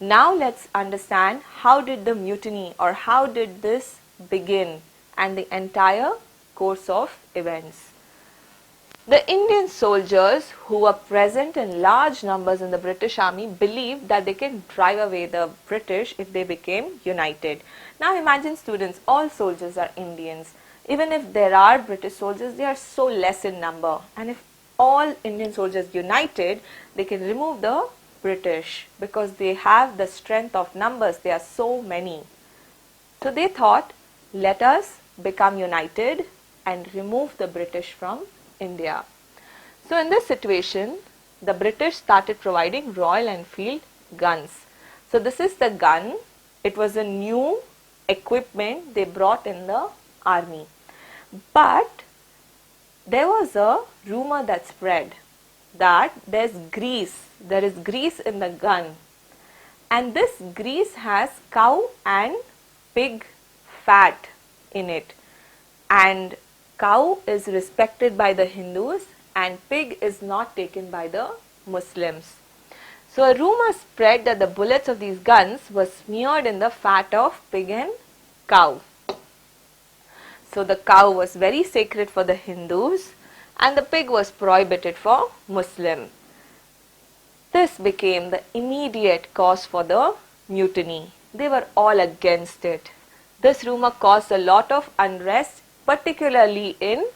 Now let's understand how did the mutiny or how did this begin and the entire course of events. The Indian soldiers who were present in large numbers in the British army believed that they can drive away the British if they became united. Now imagine students, all soldiers are Indians. Even if there are British soldiers, they are so less in number. And if all Indian soldiers united, they can remove the British because they have the strength of numbers. They are so many. So they thought, let us become united and remove the British from India. So in this situation, the British started providing Royal Enfield guns. So this is the gun. It was a new equipment they brought in the army. But there was a rumor that spread that there is grease in the gun, and this grease has cow and pig fat in it, and cow is respected by the Hindus and pig is not taken by the Muslims. So a rumor spread that the bullets of these guns were smeared in the fat of pig and cow. So the cow was very sacred for the Hindus and the pig was prohibited for Muslim. This became the immediate cause for the mutiny. They were all against it. This rumor caused a lot of unrest, particularly in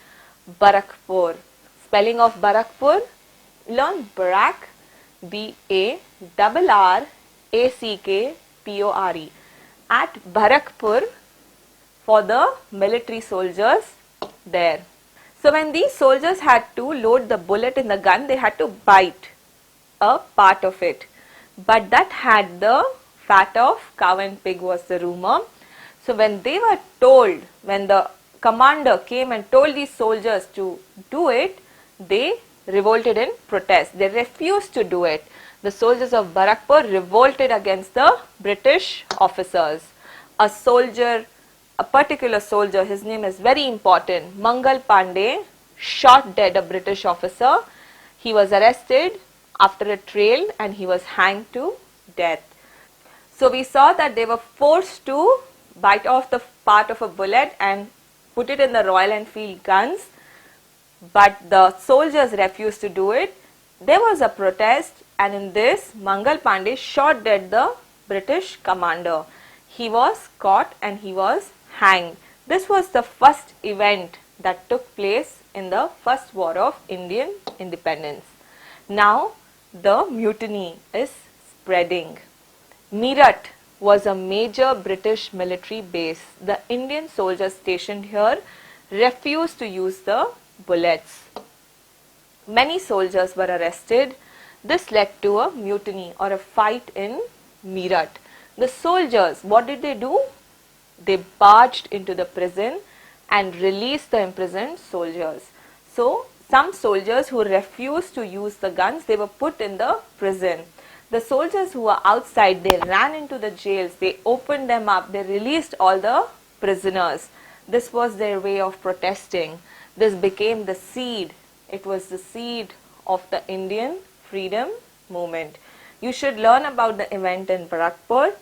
Barakpur. Spelling of Barakpur, learn Barak, B-A-R-R-A-C-K-P-O-R-E. At Barakpur, for the military soldiers there. So when these soldiers had to load the bullet in the gun, they had to bite a part of it. But that had the fat of cow and pig was the rumor. So when they were told, when the commander came and told these soldiers to do it, they revolted in protest. They refused to do it. The soldiers of Barakpur revolted against the British officers. A particular soldier, his name is very important, Mangal Pandey, shot dead a British officer. He was arrested after a trial and he was hanged to death. So we saw that they were forced to bite off the part of a bullet and put it in the Royal Enfield guns, but the soldiers refused to do it. There was a protest, and in this Mangal Pandey shot dead the British commander. He was caught and he was hanged. This was the first event that took place in the first war of Indian independence. Now the mutiny is spreading. Meerut was a major British military base. The Indian soldiers stationed here refused to use the bullets. Many soldiers were arrested. This led to a mutiny or a fight in Meerut. The soldiers, what did they do? They barged into the prison and released the imprisoned soldiers. So some soldiers who refused to use the guns, they were put in the prison. The soldiers who were outside, they ran into the jails, they opened them up, they released all the prisoners. This was their way of protesting. This became the seed. It was the seed of the Indian freedom movement. You should learn about the event in Barakpur,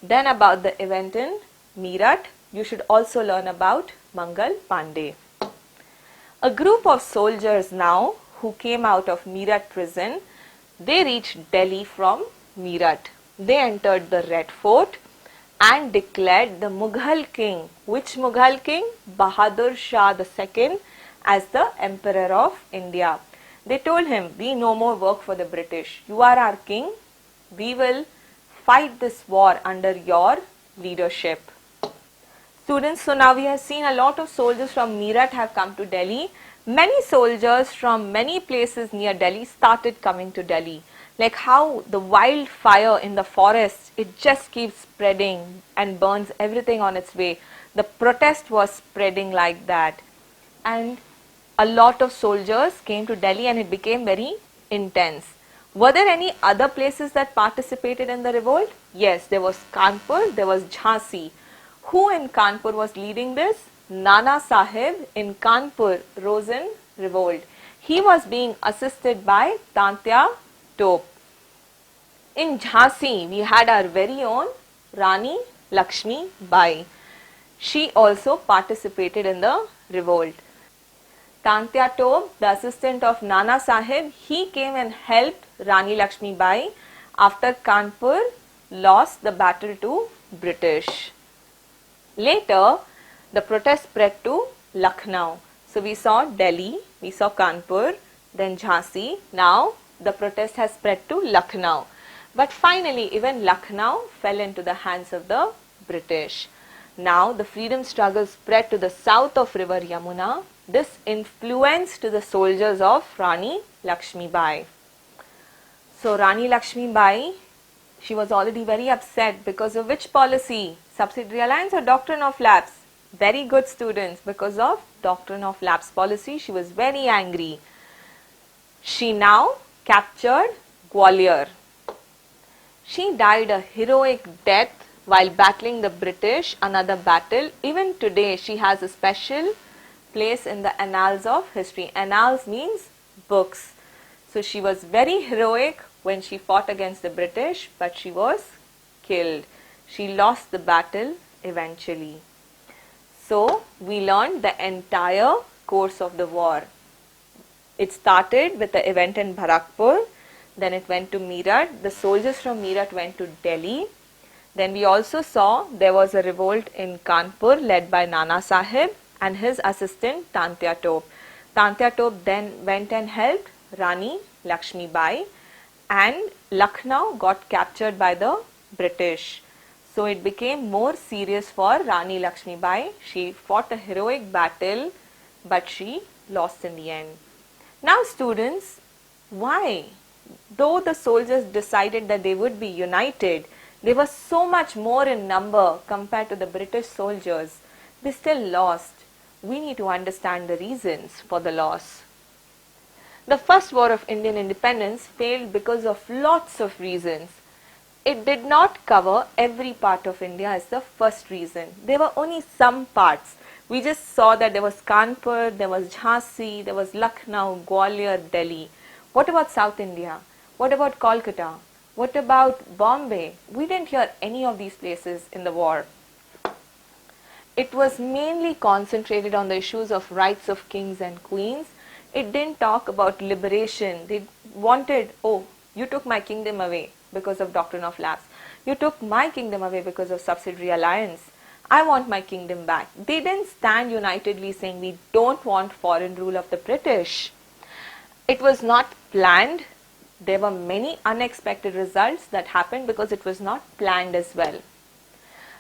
then about the event in Meerut. You should also learn about Mangal Pandey. A group of soldiers now who came out of Meerut prison, they reached Delhi from Meerut. They entered the Red Fort and declared the Mughal king, which Mughal king? Bahadur Shah II, as the Emperor of India. They told him, we no more work for the British. You are our king. We will fight this war under your leadership. Students, so now we have seen a lot of soldiers from Meerut have come to Delhi. Many soldiers from many places near Delhi started coming to Delhi. Like how the wildfire in the forest, it just keeps spreading and burns everything on its way. The protest was spreading like that. And a lot of soldiers came to Delhi and it became very intense. Were there any other places that participated in the revolt? Yes, there was Kanpur, there was Jhansi. Who in Kanpur was leading this? Nana Sahib in Kanpur rose in revolt. He was being assisted by Tantya Top. In Jhansi, we had our very own Rani Lakshmi Bai. She also participated in the revolt. Tantya Tope, the assistant of Nana Sahib, he came and helped Rani Lakshmi Bai after Kanpur lost the battle to British. Later, the protest spread to Lucknow. So we saw Delhi, we saw Kanpur, then Jhansi. Now the protest has spread to Lucknow. But finally, even Lucknow fell into the hands of the British. Now the freedom struggle spread to the south of river Yamuna. This influenced the soldiers of Rani Lakshmi Bai. So Rani Lakshmi Bai, she was already very upset because of which policy? Subsidiary alliance or doctrine of lapse? Very good students, because of doctrine of lapse policy, she was very angry. She now captured Gwalior. She died a heroic death while battling the British, another battle. Even today, she has a special place in the annals of history. Annals means books. So she was very heroic when she fought against the British, but she was killed. She lost the battle eventually. So we learned the entire course of the war. It started with the event in Bharakpur, then it went to Meerut. The soldiers from Meerut went to Delhi. Then we also saw there was a revolt in Kanpur led by Nana Sahib and his assistant Tantya Tope. Tantya Tope then went and helped Rani Lakshmi Bai, and Lucknow got captured by the British. So it became more serious for Rani Lakshmi Bai. She fought a heroic battle, but she lost in the end. Now students, why? Though the soldiers decided that they would be united, they were so much more in number compared to the British soldiers. They still lost. We need to understand the reasons for the loss. The first war of Indian independence failed because of lots of reasons. It did not cover every part of India as the first reason. There were only some parts. We just saw that there was Kanpur, there was Jhansi, there was Lucknow, Gwalior, Delhi. What about South India? What about Kolkata? What about Bombay? We didn't hear any of these places in the war. It was mainly concentrated on the issues of rights of kings and queens. It didn't talk about liberation. They wanted, oh, you took my kingdom away because of doctrine of lapse. You took my kingdom away because of subsidiary alliance. I want my kingdom back. They didn't stand unitedly saying we don't want foreign rule of the British. It was not planned. There were many unexpected results that happened because it was not planned as well.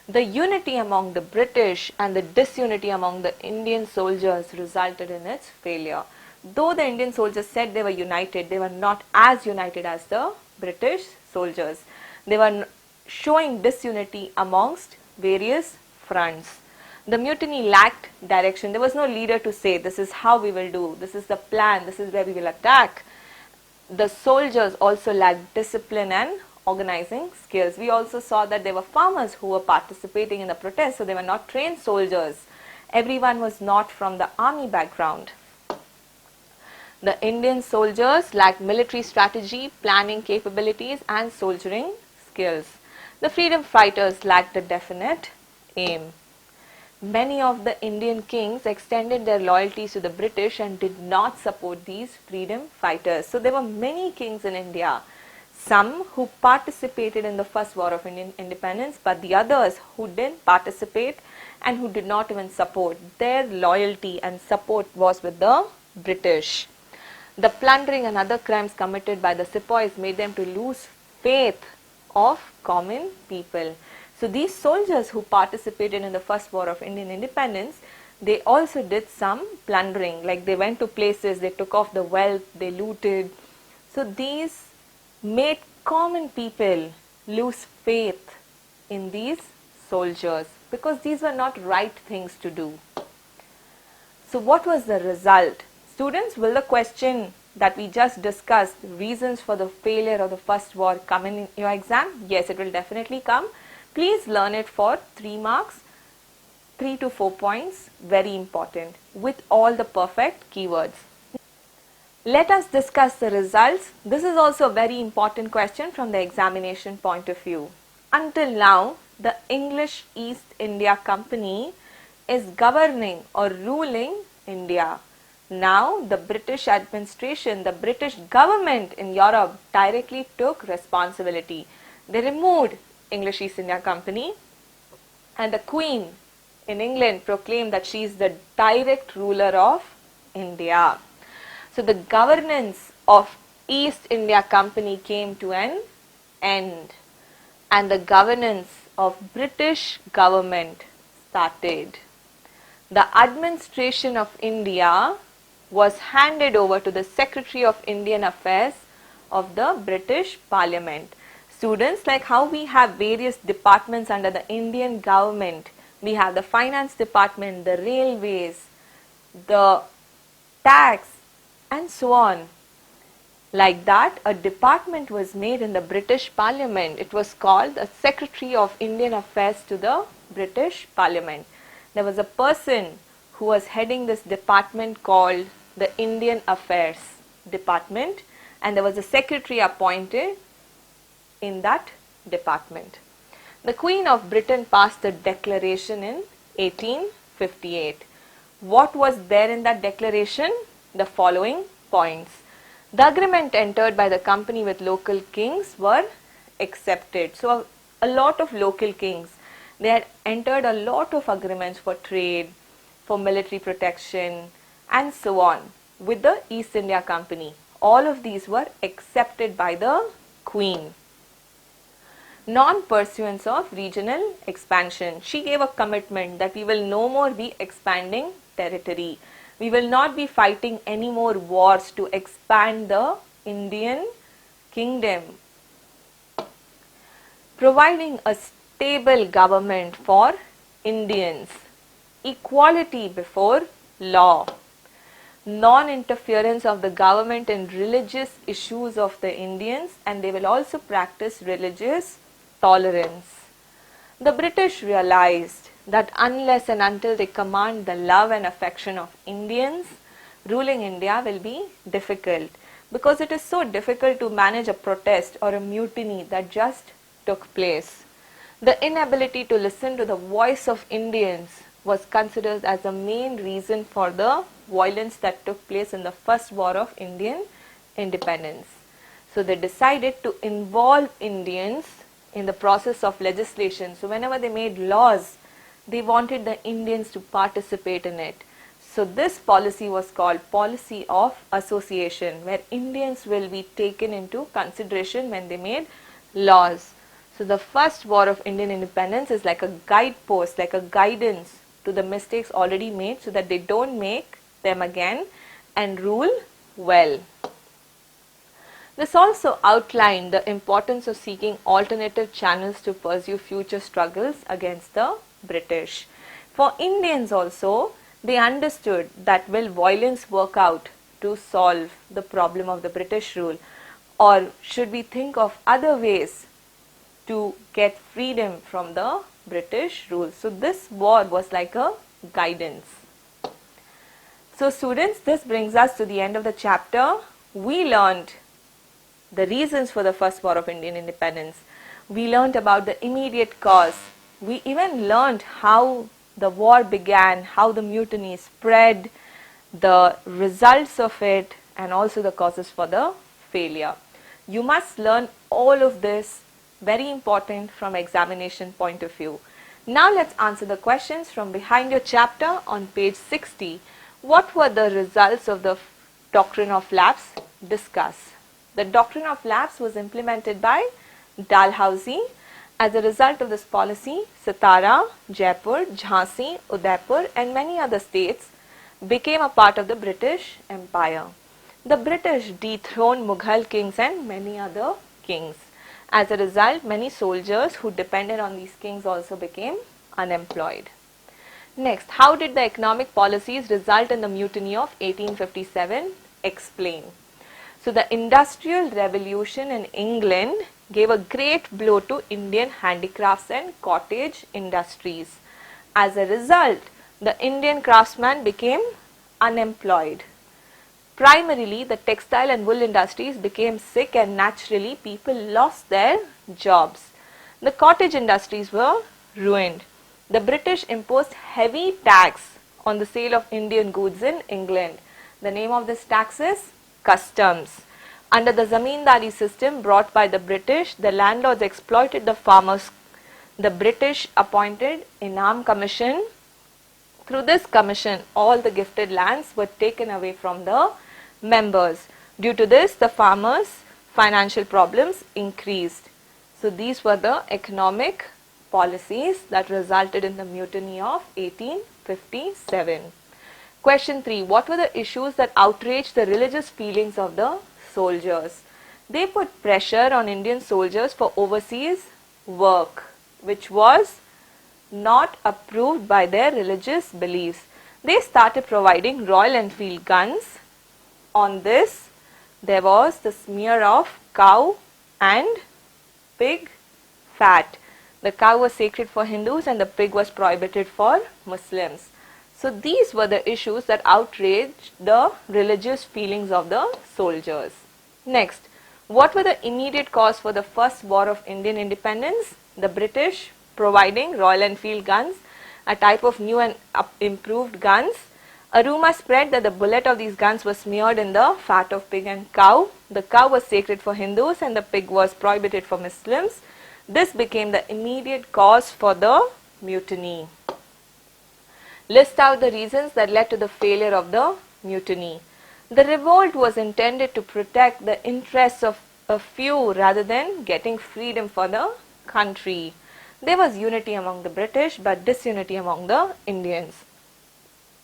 The unity among the British and the disunity among the Indian soldiers resulted in its failure. Though the Indian soldiers said they were united, they were not as united as the British soldiers. They were showing disunity amongst various fronts. The mutiny lacked direction. There was no leader to say, this is how we will do, this is the plan, this is where we will attack. The soldiers also lacked discipline and organizing skills. We also saw that there were farmers who were participating in the protest, so they were not trained soldiers. Everyone was not from the army background. The Indian soldiers lacked military strategy, planning capabilities and soldiering skills. The freedom fighters lacked a definite aim. Many of the Indian kings extended their loyalties to the British and did not support these freedom fighters. So there were many kings in India. Some who participated in the first war of Indian independence, but the others who didn't participate and who did not even support. Their loyalty and support was with the British. The plundering and other crimes committed by the sepoys made them to lose faith of common people. So these soldiers who participated in the first war of Indian independence, they also did some plundering, like they went to places, they took off the wealth, they looted. So these made common people lose faith in these soldiers because these were not right things to do. So what was the result? Students, will the question that we just discussed, reasons for the failure of the first war, come in your exam? Yes, it will definitely come. Please learn it for 3 marks, 3 to 4 points, very important, with all the perfect keywords. Let us discuss the results. This is also a very important question from the examination point of view. Until now, the English East India Company is governing or ruling India. Now, the British administration, the British government in Europe directly took responsibility. They removed English East India Company, and the Queen in England proclaimed that she is the direct ruler of India. So the governance of East India Company came to an end, and the governance of British government started. The administration of India was handed over to the Secretary of Indian Affairs of the British Parliament. Students, like how we have various departments under the Indian government, we have the finance department, the railways, the tax, and so on. Like that, a department was made in the British Parliament. It was called the Secretary of Indian Affairs to the British Parliament. There was a person who was heading this department called the Indian Affairs Department, and there was a secretary appointed in that department. The Queen of Britain passed a declaration in 1858. What was there in that declaration? The following points. The agreement entered by the company with local kings were accepted. So a lot of local kings, they had entered a lot of agreements for trade, for military protection, and so on with the East India Company. All of these were accepted by the Queen. Non-pursuance of regional expansion. She gave a commitment that we will no more be expanding territory. We will not be fighting any more wars to expand the Indian kingdom. Providing a stable government for Indians. Equality before law. Non-interference of the government in religious issues of the Indians, and they will also practice religious tolerance. The British realized that unless and until they command the love and affection of Indians, ruling India will be difficult, because it is so difficult to manage a protest or a mutiny that just took place. The inability to listen to the voice of Indians was considered as the main reason for the violence that took place in the first war of Indian independence. So they decided to involve Indians in the process of legislation. So whenever they made laws, they wanted the Indians to participate in it. So this policy was called policy of association, where Indians will be taken into consideration when they made laws. So the first war of Indian independence is like a guidepost, like a guidance to the mistakes already made, so that they don't make them again and rule well. This also outlined the importance of seeking alternative channels to pursue future struggles against the British. For Indians also, they understood that will violence work out to solve the problem of the British rule, or should we think of other ways to get freedom from the British rule? So this war was like a guidance. So students, this brings us to the end of the chapter. We learned the reasons for the first war of Indian independence. We learned about the immediate cause. We even learned how the war began, how the mutiny spread, the results of it, and also the causes for the failure. You must learn all of this, very important from examination point of view. Now let's answer the questions from behind your chapter on page 60. What were the results of the doctrine of lapse? Discuss. The doctrine of lapse was implemented by Dalhousie. As a result of this policy, Satara, Jaipur, Jhansi, Udaipur and many other states became a part of the British Empire. The British dethroned Mughal kings and many other kings. As a result, many soldiers who depended on these kings also became unemployed. Next, how did the economic policies result in the mutiny of 1857? Explain. So the Industrial Revolution in England gave a great blow to Indian handicrafts and cottage industries. As a result, the Indian craftsman became unemployed. Primarily, the textile and wool industries became sick and naturally people lost their jobs. The cottage industries were ruined. The British imposed heavy tax on the sale of Indian goods in England. The name of this tax is customs. Under the zamindari system brought by the British, the landlords exploited the farmers. The British appointed Inam Commission. Through this commission, all the gifted lands were taken away from the members. Due to this, the farmers' financial problems increased. So these were the economic policies that resulted in the mutiny of 1857. Question 3. What were the issues that outraged the religious feelings of the soldiers? They put pressure on Indian soldiers for overseas work, which was not approved by their religious beliefs. They started providing Royal Enfield guns. On this, there was the smear of cow and pig fat. The cow was sacred for Hindus and the pig was prohibited for Muslims. So these were the issues that outraged the religious feelings of the soldiers. Next, what were the immediate cause for the first war of Indian independence? The British providing Royal Enfield guns, a type of new and improved guns. A rumor spread that the bullet of these guns was smeared in the fat of pig and cow. The cow was sacred for Hindus and the pig was prohibited for Muslims. This became the immediate cause for the mutiny. List out the reasons that led to the failure of the mutiny. The revolt was intended to protect the interests of a few rather than getting freedom for the country. There was unity among the British but disunity among the Indians.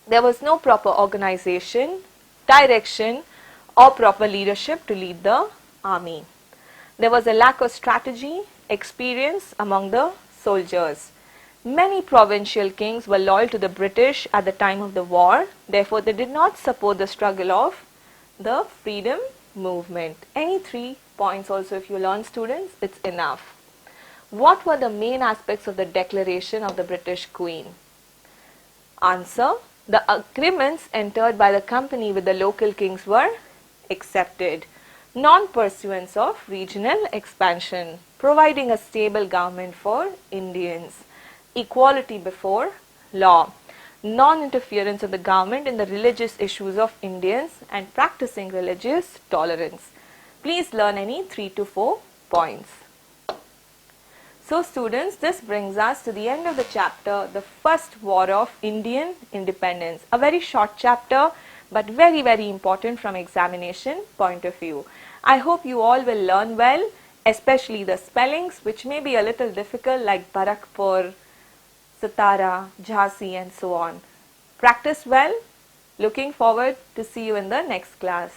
There was no proper organization, direction or proper leadership to lead the army. There was a lack of strategy, experience among the soldiers. Many provincial kings were loyal to the British at the time of the war. Therefore, they did not support the struggle of the freedom movement. Any 3 points also, if you learn, students, it's enough. What were the main aspects of the declaration of the British Queen? Answer. The agreements entered by the company with the local kings were accepted. Non-pursuance of regional expansion, providing a stable government for Indians, equality before law, non-interference of the government in the religious issues of Indians, and practicing religious tolerance. Please learn any 3 to 4 points. So students, this brings us to the end of the chapter, the first war of Indian independence. A very short chapter but very, very important from examination point of view. I hope you all will learn well, especially the spellings, which may be a little difficult, like Barakpur, Satara, Jhansi and so on. Practice well. Looking forward to see you in the next class.